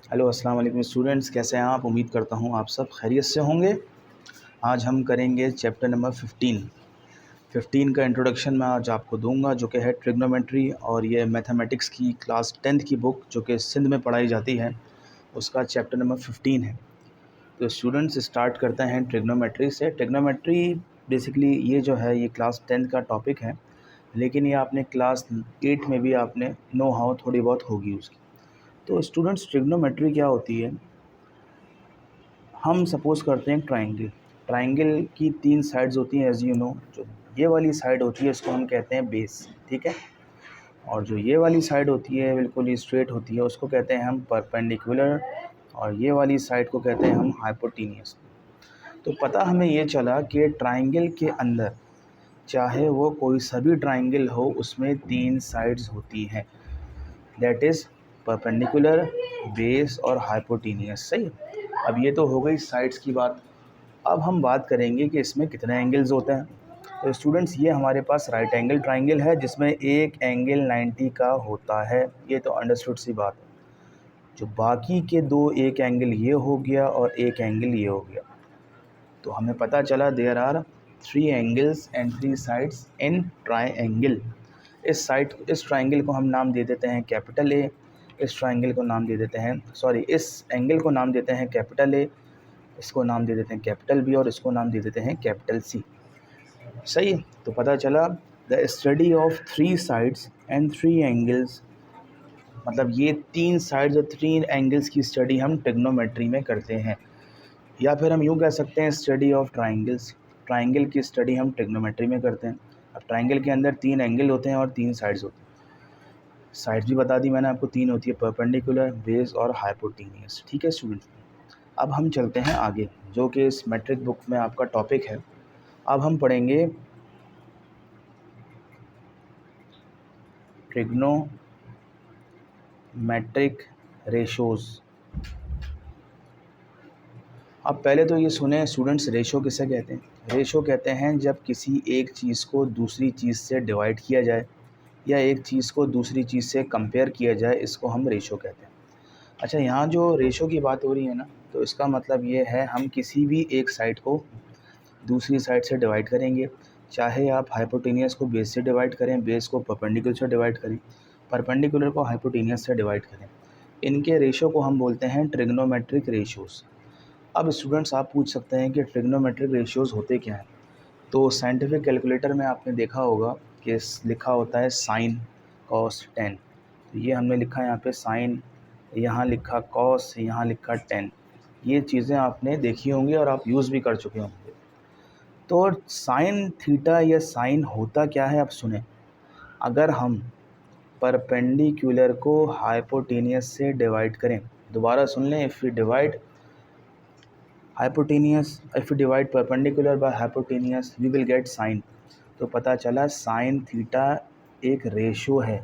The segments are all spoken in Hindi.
हेलो अस्सलाम वालेकुम स्टूडेंट्स, कैसे हैं आप? उम्मीद करता हूँ आप सब खैरियत से होंगे। आज हम करेंगे चैप्टर नंबर 15 का इंट्रोडक्शन मैं आज आपको दूंगा, जो कि है ट्रिग्नोमेट्री। और ये मैथमेटिक्स की क्लास 10th की बुक जो कि सिंध में पढ़ाई जाती है, उसका चैप्टर नंबर 15 है। तो स्टूडेंट्स स्टार्ट करते हैं ट्रिग्नोमेट्री से। ट्रिग्नोमेट्री बेसिकली ये जो है, ये क्लास 10th का टॉपिक है, लेकिन ये आपने क्लास 8 में भी आपने नो हाउ थोड़ी बहुत होगी उसकी। तो स्टूडेंट्स, ट्रिग्नोमेट्री क्या होती है? हम सपोज़ करते हैं ट्राइंगल की 3 साइड्स होती हैं, एज़ यू नो। जो ये वाली साइड होती है उसको हम कहते हैं बेस, ठीक है। और जो ये वाली साइड होती है बिल्कुल ही स्ट्रेट होती है, उसको कहते हैं हम परपेंडिकुलर। और ये वाली साइड को कहते हैं हम हाइपोटेन्यूस। तो पता हमें ये चला कि ट्राइंगल के अंदर, चाहे वो कोई सा भी ट्राइंगल हो, उसमें 3 साइड्स होती हैं, दैट इज़ परपेंडिकुलर, बेस और हाइपोटेन्यूस। सही। अब ये तो हो गई साइड्स की बात। अब हम बात करेंगे कि इसमें कितने एंगल्स होते हैं। तो स्टूडेंट्स, ये हमारे पास राइट एंगल ट्राइंगल है जिसमें एक एंगल 90 का होता है। ये तो अंडरस्टूड सी बात है। जो बाकी के दो, एक एंगल ये हो गया और एक एंगल ये हो गया। तो हमें पता चला there are 3 angles and 3 sides in triangle. इस ट्राइंगल को हम नाम दे देते हैं कैपिटल ए। इस ट्राइंगल को नाम दे देते हैं, इस एंगल को नाम देते हैं कैपिटल ए, इसको नाम दे देते हैं कैपिटल बी और इसको नाम दे देते हैं कैपिटल सी। सही है। तो पता चला the study of 3 sides and 3 angles, मतलब ये 3 साइड्स और 3 एंगल्स की स्टडी हम ट्रिग्नोमेट्री में करते हैं। या फिर हम यूँ कह सकते हैं स्टडी ऑफ ट्राइंगल्स। ट्राइंगल की स्टडी हम ट्रिग्नोमेट्री में करते हैं। अब ट्राइंगल के अंदर 3 एंगल होते हैं और 3 साइड्स होती हैं। साइड्स भी बता दी मैंने आपको, 3 होती है, परपेंडिकुलर, बेस और हाइपोटेन्यूस। ठीक है स्टूडेंट्स। अब हम चलते हैं आगे, जो कि इस मैट्रिक बुक में आपका टॉपिक है। अब हम पढ़ेंगे ट्रिग्नोमेट्रिक रेशोज़। अब पहले तो ये सुने स्टूडेंट्स, रेशो किसे कहते हैं? रेशो कहते हैं जब किसी एक चीज़ को दूसरी चीज़ से डिवाइड किया जाए या एक चीज़ को दूसरी चीज़ से कंपेयर किया जाए, इसको हम रेशो कहते हैं। अच्छा, यहाँ जो रेशो की बात हो रही है ना, तो इसका मतलब ये है हम किसी भी एक साइड को दूसरी साइड से डिवाइड करेंगे। चाहे आप हाइपोटेनियस को बेस से डिवाइड करें, बेस को परपेंडिकुलर से डिवाइड करें, परपेंडिकुलर को हाइपोटेनियस से डिवाइड करें, इनके रेशो को हम बोलते हैं ट्रिग्नोमेट्रिक रेशोज़। अब स्टूडेंट्स, आप पूछ सकते हैं कि ट्रिग्नोमेट्रिक रेशियोज़ होते क्या हैं? तो साइंटिफिक कैलकुलेटर में आपने देखा होगा कि लिखा होता है साइन, कॉस, टेन। तो ये हमने लिखा है यहाँ पे साइन, यहाँ लिखा कॉस, यहाँ लिखा टेन। ये चीज़ें आपने देखी होंगी और आप यूज़ भी कर चुके होंगे। तो साइन थीटा या साइन होता क्या है, आप सुने। अगर हम परपेंडिकुलर को हाइपोटेनियस से डिवाइड करें, दोबारा सुन लें, if you divide if you divide perpendicular by hypotenuse we will get sine। तो पता चला साइन थीटा एक रेशो है।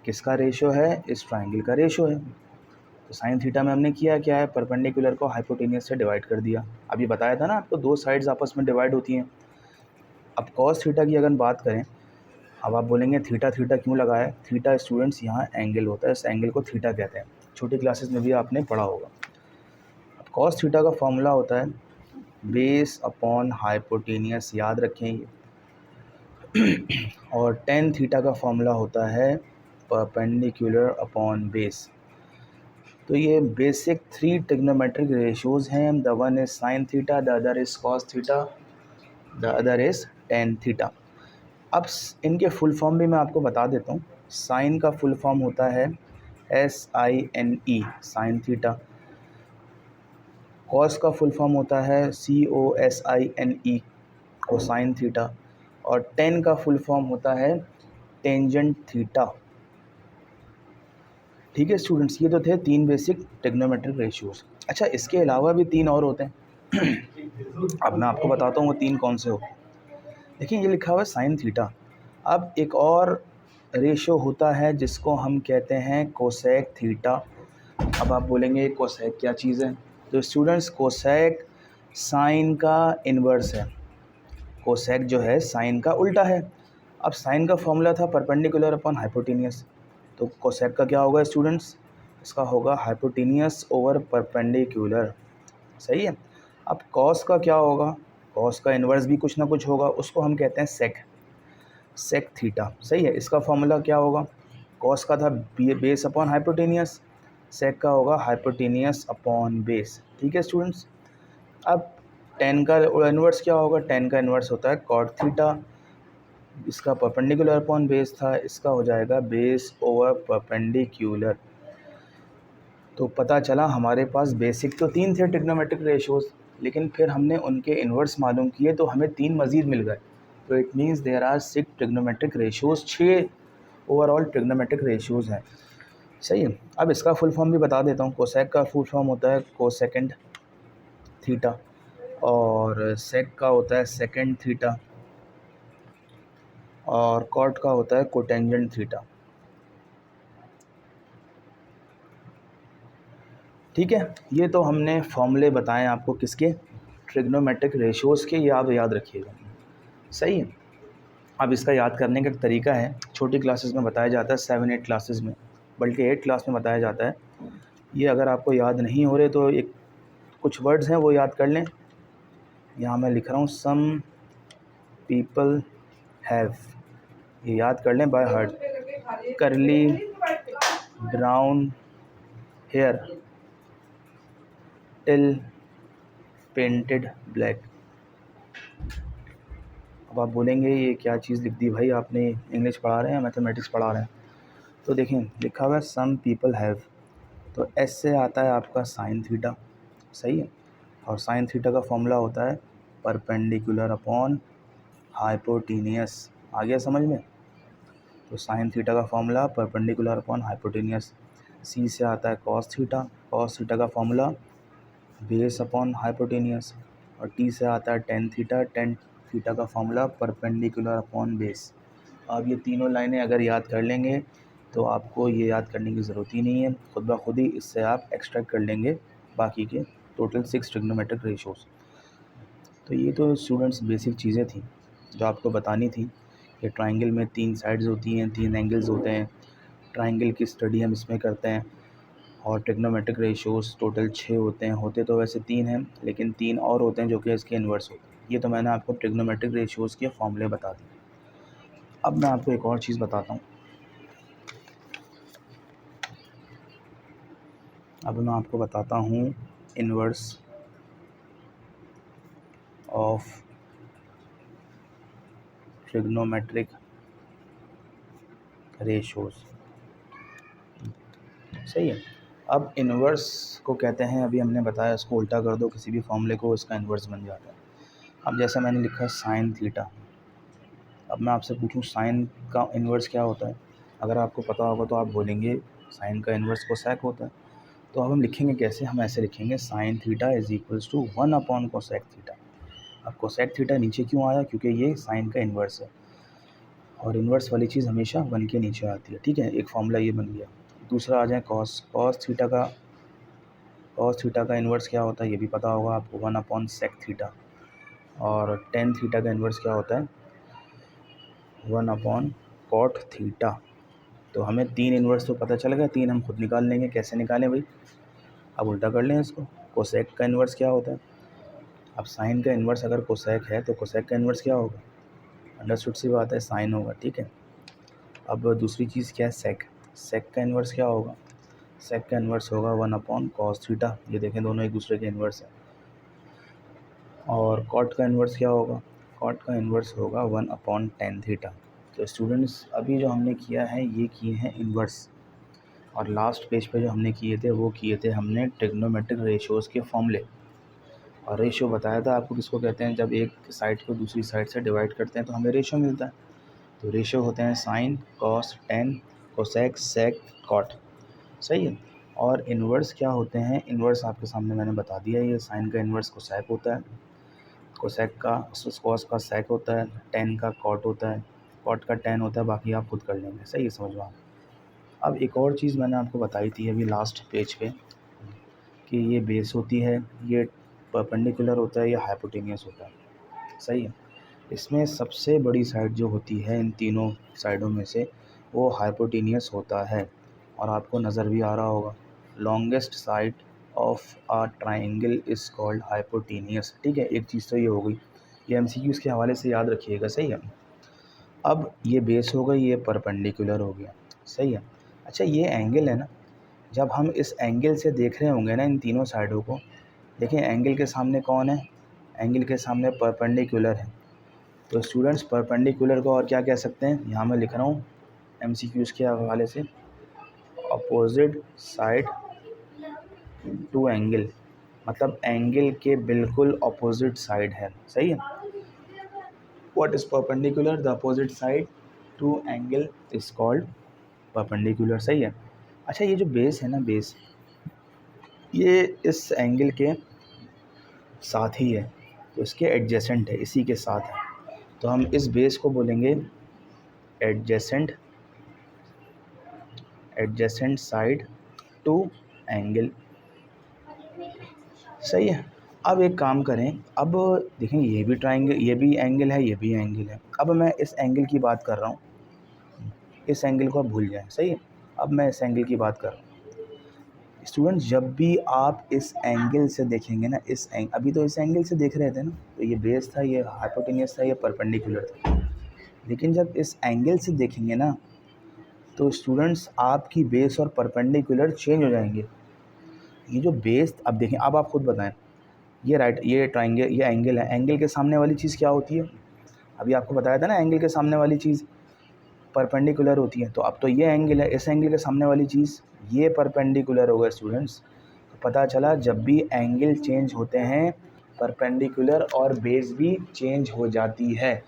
किसका रेशो है? इस ट्राइंगल का रेशो है। तो साइन थीटा में हमने किया क्या है, परपेंडिकुलर को हाइपोटेनियस से डिवाइड कर दिया। अभी बताया था ना आपको, दो साइड्स आपस में डिवाइड होती हैं। अब कॉस थीटा की अगर बात करें, अब आप बोलेंगे थीटा थीटा क्यों लगाया? थीटा स्टूडेंट्स यहाँ एंगल होता है, इस एंगल को थीटा कहते हैं। छोटी क्लासेस में भी आपने पढ़ा होगा। अब कॉस थीटा का फॉर्मूला होता है बेस अपॉन हाइपोटेनियस, याद रखें ये। और टेन थीटा का फॉर्मूला होता है परपेंडिकुलर अपॉन बेस। तो ये बेसिक 3 ट्रिग्नोमेट्रिक रेशियोज़ हैं। The one is sine theta, the other is cos theta, the other is tan theta. अब इनके फुल फॉर्म भी मैं आपको बता देता हूँ। साइन का फुल फॉर्म होता है SINE, साइन थीटा। कॉस का फुल फॉर्म होता है COSINE, कोसाइन थीटा। और टेन का फुल फॉर्म होता है टेंजेंट थीटा। ठीक है स्टूडेंट्स, ये तो थे 3 बेसिक ट्रिग्नोमेट्रिक रेशियोज़। अच्छा, इसके अलावा भी 3 और होते हैं। अब मैं आपको बताता हूँ वो 3 कौन से होते हैं। देखिए, ये लिखा हुआ है साइन थीटा। अब एक और रेशियो होता है जिसको हम कहते हैं कोसेक थीटा। अब आप बोलेंगे कोसेक क्या चीज़ है? तो स्टूडेंट्स, कोसेक साइन का इन्वर्स है। कोसेक जो है साइन का उल्टा है। अब साइन का फॉर्मूला था परपेंडिकुलर अपॉन हाइपोटेनियस, तो कोसेक का क्या होगा स्टूडेंट्स? इसका होगा हाइपोटेनियस ओवर परपेंडिकुलर। सही है। अब कॉस का क्या होगा, कॉस का इन्वर्स भी कुछ ना कुछ होगा, उसको हम कहते हैं सेक, सेक थीटा। सही है। इसका फॉर्मूला क्या होगा, कॉस का था बेस अपॉन हाइपोटेनियस, सेक का होगा हाइपोटेनियस अपॉन बेस। ठीक है स्टूडेंट्स। अब टेन का इन्वर्स क्या होगा, टेन का इन्वर्स होता है कॉट थीटा, इसका परपेंडिकुलर अपॉन बेस था, इसका हो जाएगा बेस ओवर परपेंडिकुलर। तो पता चला हमारे पास बेसिक तो 3 थे ट्रिग्नोमेट्रिक रेशियोज़, लेकिन फिर हमने उनके इन्वर्स मालूम किए तो हमें 3 मज़ीद मिल गए। तो it means there are 6 trigonometric ratios, 6 overall trigonometric ratios हैं। सही है। अब इसका फुल फॉर्म भी बता देता हूँ। कोसेक का फुल फॉर्म होता है कोसेकेंड थीटा, और सेक का होता है सेकेंड थीटा, और कॉट का होता है कोटेंजेंट थीटा। ठीक है। ये तो हमने फॉर्मूले बताएं आपको किसके, ट्रिग्नोमेट्रिक रेशियोज़ के, ये आप याद रखिएगा। सही है। अब इसका याद करने का एक तरीका है, छोटी क्लासेस में बताया जाता है, 7-8 क्लासेस में, बल्कि 8 क्लास में बताया जाता है। ये अगर आपको याद नहीं हो रहे तो एक कुछ वर्ड्स हैं वो याद कर लें। यहाँ मैं लिख रहा हूँ सम पीपल हैव, ये याद कर लें बाय हार्ट। करली brown hair till painted black. अब आप बोलेंगे ये क्या चीज़ लिख दी भाई आपने, इंग्लिश पढ़ा रहे हैं या मैथमेटिक्स पढ़ा रहे हैं। तो देखें लिखा हुआ है सम पीपल हैव, तो एस से आता है आपका साइन थीटा। सही है। और साइन थीटा का फॉर्मूला होता है परपेंडिकुलर अपॉन हाइपोटेनियस। आ गया समझ में। तो साइन थीटा का फॉर्मूला परपेंडिकुलर अपॉन हाइपोटेनियस। सी से आता है कॉस थीटा, कॉस थीटा का फॉर्मूला बेस अपॉन हाइपोटेनियस। और टी से आता है टेन थीटा, टेन थीटा का फॉर्मूला परपेंडिकुलर अपॉन बेस। अब ये तीनों लाइनें अगर याद कर लेंगे तो आपको ये याद करने की ज़रूरत ही नहीं है, खुद ब खुद ही इससे आप एक्सट्रैक्ट कर लेंगे बाकी के टोटल 6 ट्रिग्नोमेट्रिक रेशियोज़। तो ये तो स्टूडेंट्स बेसिक चीज़ें थी जो आपको बतानी थी कि ट्राइंगल में 3 साइड्स होती हैं, 3 एंगल्स होते हैं, ट्राइंगल की स्टडी हम इसमें करते हैं। और ट्रिग्नोमेट्रिक रेशियोज़ टोटल 6 होते हैं, होते तो वैसे 3 हैं लेकिन 3 और होते हैं जो कि इसके इन्वर्स होते हैं। ये तो मैंने आपको ट्रिग्नोमेट्रिक रेशियोज़ के फॉर्मूले बता दिए। अब मैं आपको एक और चीज़ बताता हूँ। अब मैं आपको बताता हूँ इन्वर्स ऑफ ट्रिग्नोमेट्रिक रेशियोज़। सही है। अब इन्वर्स को कहते हैं, अभी हमने बताया इसको उल्टा कर दो किसी भी फॉर्मूले को, इसका इन्वर्स बन जाता है। अब जैसे मैंने लिखा साइन थीटा, अब मैं आपसे पूछूं साइन का इन्वर्स क्या होता है। अगर आपको पता होगा तो आप बोलेंगे साइन का इन्वर्स कोसेक होता है। तो अब हम लिखेंगे कैसे, हम ऐसे लिखेंगे sine theta is equals to 1 upon cosec theta. अब कोसेक थीटा नीचे क्यों आया, क्योंकि ये साइन का इन्वर्स है, और इन्वर्स वाली चीज़ हमेशा 1 के नीचे आती है। ठीक है, एक फॉर्मूला ये बन गया। दूसरा आ जाए कॉस, कॉस थीटा का इन्वर्स क्या होता है ये भी पता होगा आपको, 1 अपॉन सेक थीटा। और टेन थीटा का इन्वर्स क्या होता है, 1 अपॉन कॉट थीटा। तो हमें 3 इन्वर्स तो पता चल गया, 3 हम खुद निकाल लेंगे। कैसे निकालें भाई, अब उल्टा कर लें इसको। कोसेक का इन्वर्स क्या होता है, अब साइन का इन्वर्स अगर कोसेक है तो कोसेक का इन्वर्स क्या होगा, अंडरस्टूड सी बात है, साइन होगा। ठीक है। अब दूसरी चीज़ क्या है, सेक, सेक का इन्वर्स क्या होगा, सेक का इन्वर्स होगा 1 अपॉन कॉस थीटा। ये देखें दोनों एक दूसरे के इन्वर्स हैं। और कॉट का इन्वर्स क्या होगा, कॉट का इन्वर्स होगा 1 अपॉन टेन थीटा। तो स्टूडेंट्स अभी जो हमने किया है ये किए हैं इन्वर्स, और लास्ट पेज पे जो हमने किए थे वो किए थे हमने ट्रिग्नोमेट्रिक रेशियोज़ के फॉर्मूले। और रेशियो बताया था आपको किसको कहते हैं, जब एक साइड को दूसरी साइड से डिवाइड करते हैं तो हमें रेशियो मिलता है। तो रेशियो होते हैं साइन, कॉस, टेन, कोसेक, सेक, कॉट। सही है। और इन्वर्स क्या होते हैं, इन्वर्स आपके सामने मैंने बता दिया, ये साइन का इन्वर्स कोसेक होता है, कोसेक का कॉस का सेक होता है, टेन का कॉट होता है, कॉट का टेन होता है, बाकी आप खुद कर लेंगे। सही है, समझ में। अब एक और चीज़ मैंने आपको बताई थी अभी लास्ट पेज पे कि ये बेस होती है, ये परपेंडिकुलर होता है, ये हाइपोटेनियस होता है। सही है। इसमें सबसे बड़ी साइड जो होती है इन तीनों साइडों में से वो हाइपोटेनियस होता है, और आपको नज़र भी आ रहा होगा। Longest side of a triangle is called hypotenuse. ठीक है, एक चीज़ तो ये हो गई, ये एमसीक्यूज़ के हवाले से याद रखिएगा। सही है। अब ये बेस हो गई, ये परपेंडिकुलर हो गया। सही है। अच्छा, ये एंगल है ना, जब हम इस एंगल से देख रहे होंगे ना इन तीनों साइडों को, देखिए एंगल के सामने कौन है, एंगल के सामने परपेंडिकुलर है। तो स्टूडेंट्स परपेंडिकुलर को और क्या कह सकते हैं, यहाँ मैं लिख रहा हूँ एमसीक्यूज़ के हवाले से, अपोजिट साइड टू एंगल, मतलब एंगल के बिल्कुल अपोजिट साइड है। सही है। What is perpendicular, the opposite side to angle is called perpendicular. सही है। अच्छा, ये जो बेस है ना, बेस ये इस एंगल के साथ ही है, तो इसके एडजेसेंट है, इसी के साथ है, तो हम इस बेस को बोलेंगे एडजेसेंट साइड टू एंगल। सही है। अब एक काम करें, अब देखें ये भी ट्राइंगल, ये भी एंगल है, ये भी एंगल है। अब मैं इस एंगल की बात कर रहा हूँ, इस एंगल को आप भूल जाएं। सही है। अब मैं इस एंगल की बात कर रहा हूँ। स्टूडेंट्स, जब भी आप इस एंगल से देखेंगे ना, अभी तो इस एंगल से देख रहे थे ना, तो ये बेस था, ये हाइपोटेनियस था, ये परपेंडिकुलर था। लेकिन जब इस एंगल से देखेंगे ना, तो स्टूडेंट्स आपकी बेस और परपेंडिकुलर चेंज हो जाएंगे। ये जो बेस, अब देखें, अब आप खुद बताएं, ये राइट, ये ट्राइंगल, ये एंगल है, एंगल के सामने वाली चीज़ क्या होती है, अभी आपको बताया था ना, एंगल के सामने वाली चीज़ परपेंडिकुलर होती है। तो अब तो ये एंगल है, इस एंगल के सामने वाली चीज़ ये परपेंडिकुलर होगा। स्टूडेंट्स, तो पता चला जब भी एंगल चेंज होते हैं, परपेंडिकुलर और बेस भी चेंज हो जाती है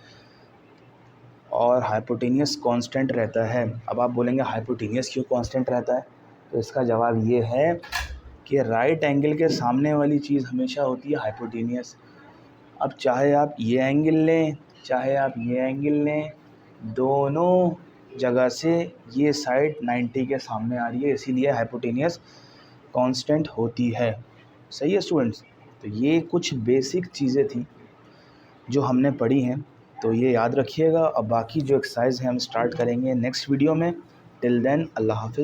और हाइपोटेनियस कांस्टेंट रहता है। अब आप बोलेंगे हाइपोटेनियस क्यों कांस्टेंट रहता है, तो इसका जवाब ये है कि राइट एंगल के सामने वाली चीज़ हमेशा होती है हाइपोटेनियस। अब चाहे आप ये एंगल लें, चाहे आप ये एंगल लें, दोनों जगह से ये साइड 90 के सामने आ रही है, इसीलिए हाइपोटेनियस कांस्टेंट होती है। सही है स्टूडेंट्स। तो ये कुछ बेसिक चीज़ें थी जो हमने पढ़ी हैं, तो ये याद रखिएगा। अब बाकी जो एक्सरसाइज है हम स्टार्ट करेंगे नेक्स्ट वीडियो में। टिल देन, अल्लाह हाफिज़।